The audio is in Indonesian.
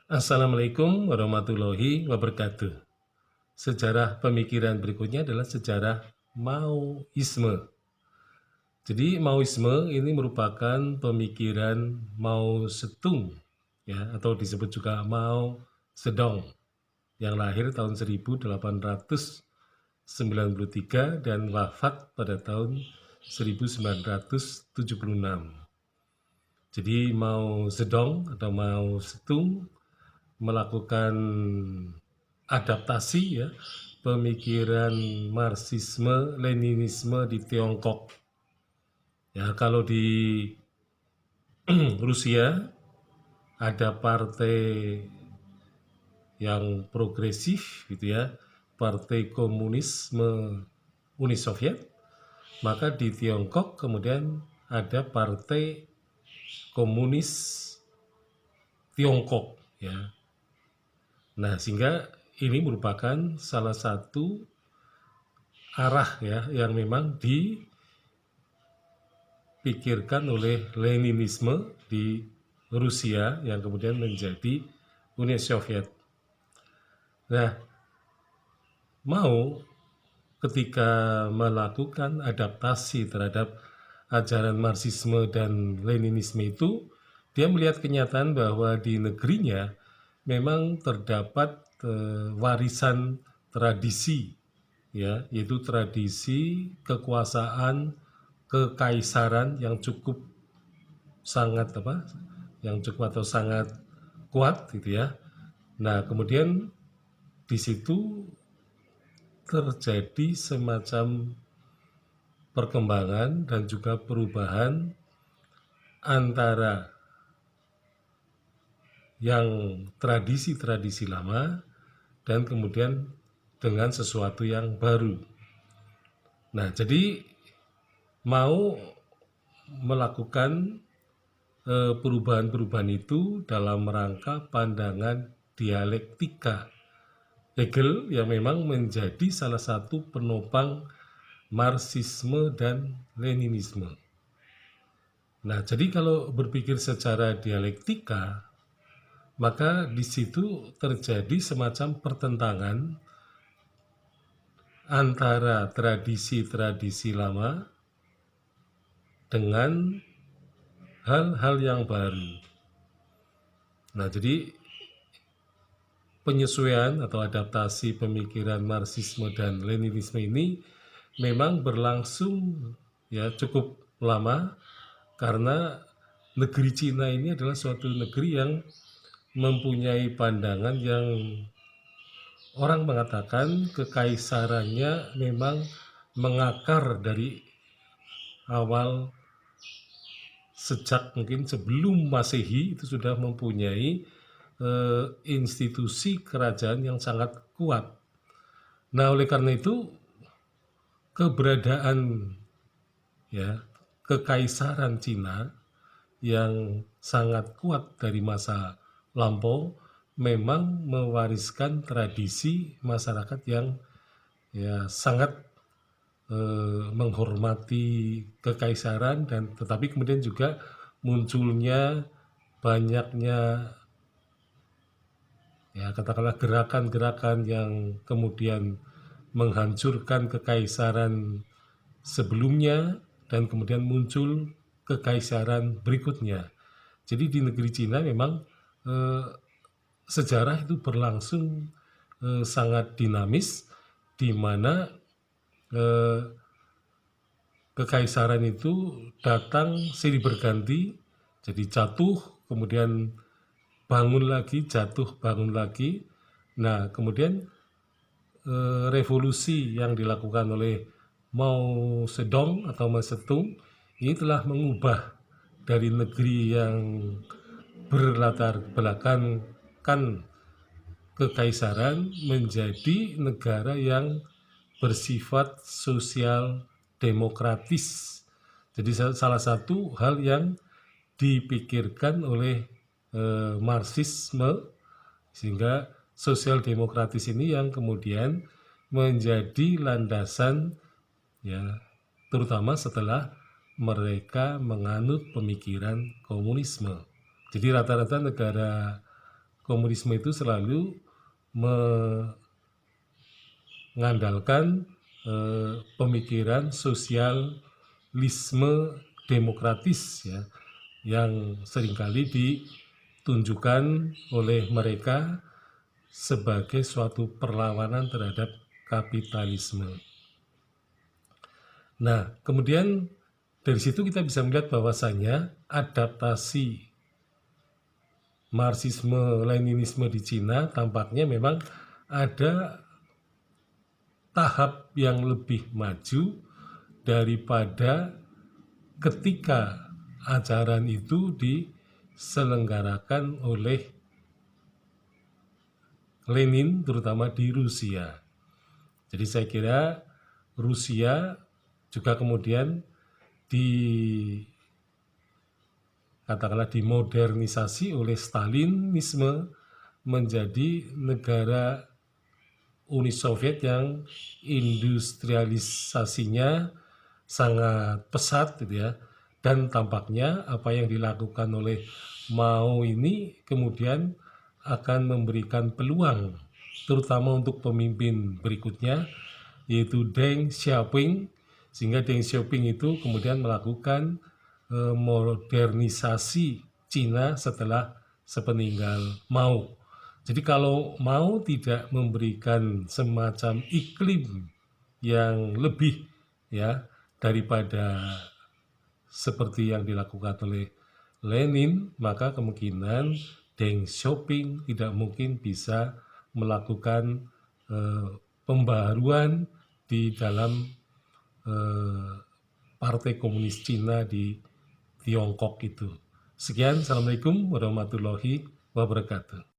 Assalamualaikum warahmatullahi wabarakatuh. Sejarah pemikiran berikutnya adalah sejarah Maoisme. Jadi Maoisme ini merupakan pemikiran Mao Zedong, ya, atau disebut juga Mao Zedong, yang lahir tahun 1893 dan wafat pada tahun 1976. Jadi Mao Zedong atau Mao Zedong melakukan adaptasi, ya, pemikiran Marxisme Leninisme di Tiongkok. Ya, kalau di Rusia ada partai yang progresif gitu ya, Partai Komunisme Uni Soviet, maka di Tiongkok kemudian ada Partai Komunis Tiongkok, ya. Nah, sehingga ini merupakan salah satu arah, ya, yang memang dipikirkan oleh Leninisme di Rusia yang kemudian menjadi Uni Soviet. Nah, Mao ketika melakukan adaptasi terhadap ajaran Marxisme dan Leninisme itu, dia melihat kenyataan bahwa di negerinya memang terdapat warisan tradisi, ya, yaitu tradisi kekuasaan kekaisaran yang cukup sangat yang cukup atau sangat kuat gitu ya. Nah, kemudian di situ terjadi semacam perkembangan dan juga perubahan antara yang tradisi-tradisi lama dan kemudian dengan sesuatu yang baru. Nah, jadi mau melakukan perubahan-perubahan itu dalam rangka pandangan dialektika Hegel yang memang menjadi salah satu penopang Marxisme dan Leninisme. Nah, jadi kalau berpikir secara dialektika, maka di situ terjadi semacam pertentangan antara tradisi-tradisi lama dengan hal-hal yang baru. Nah, jadi penyesuaian atau adaptasi pemikiran Marxisme dan Leninisme ini memang berlangsung, ya, cukup lama, karena negeri Cina ini adalah suatu negeri yang mempunyai pandangan yang orang mengatakan kekaisarannya memang mengakar dari awal, sejak mungkin sebelum Masehi itu sudah mempunyai institusi kerajaan yang sangat kuat. Nah, oleh karena itu keberadaan, ya, kekaisaran Cina yang sangat kuat dari masa lampau memang mewariskan tradisi masyarakat yang, ya, sangat menghormati kekaisaran, dan tetapi kemudian juga munculnya banyaknya, ya, katakanlah gerakan-gerakan yang kemudian menghancurkan kekaisaran sebelumnya dan kemudian muncul kekaisaran berikutnya. Jadi di negeri Cina memang sejarah itu berlangsung sangat dinamis, di mana kekaisaran itu datang silih berganti, jadi jatuh, kemudian bangun lagi, jatuh, bangun lagi. Nah, kemudian revolusi yang dilakukan oleh Mao Zedong atau Mao Zedong ini telah mengubah dari negeri yang berlatar belakangkan kekaisaran menjadi negara yang bersifat sosial demokratis. Jadi salah satu hal yang dipikirkan oleh Marxisme, sehingga sosial demokratis ini yang kemudian menjadi landasan, ya, terutama setelah mereka menganut pemikiran komunisme. Jadi rata-rata negara komunisme itu selalu mengandalkan pemikiran sosialisme demokratis ya, yang seringkali ditunjukkan oleh mereka sebagai suatu perlawanan terhadap kapitalisme. Nah, kemudian dari situ kita bisa melihat bahwasanya adaptasi Marxisme-Leninisme di Cina tampaknya memang ada tahap yang lebih maju daripada ketika ajaran itu diselenggarakan oleh Lenin, terutama di Rusia. Jadi saya kira Rusia juga kemudian katakanlah dimodernisasi oleh Stalinisme menjadi negara Uni Soviet yang industrialisasinya sangat pesat gitu ya. Dan tampaknya apa yang dilakukan oleh Mao ini kemudian akan memberikan peluang terutama untuk pemimpin berikutnya, yaitu Deng Xiaoping, sehingga Deng Xiaoping itu kemudian melakukan modernisasi Cina setelah sepeninggal Mao. Jadi kalau Mao tidak memberikan semacam iklim yang lebih ya daripada seperti yang dilakukan oleh Lenin, maka kemungkinan Deng Xiaoping tidak mungkin bisa melakukan pembaharuan di dalam Partai Komunis Cina di Tiongkok itu. Sekian, Assalamualaikum warahmatullahi wabarakatuh.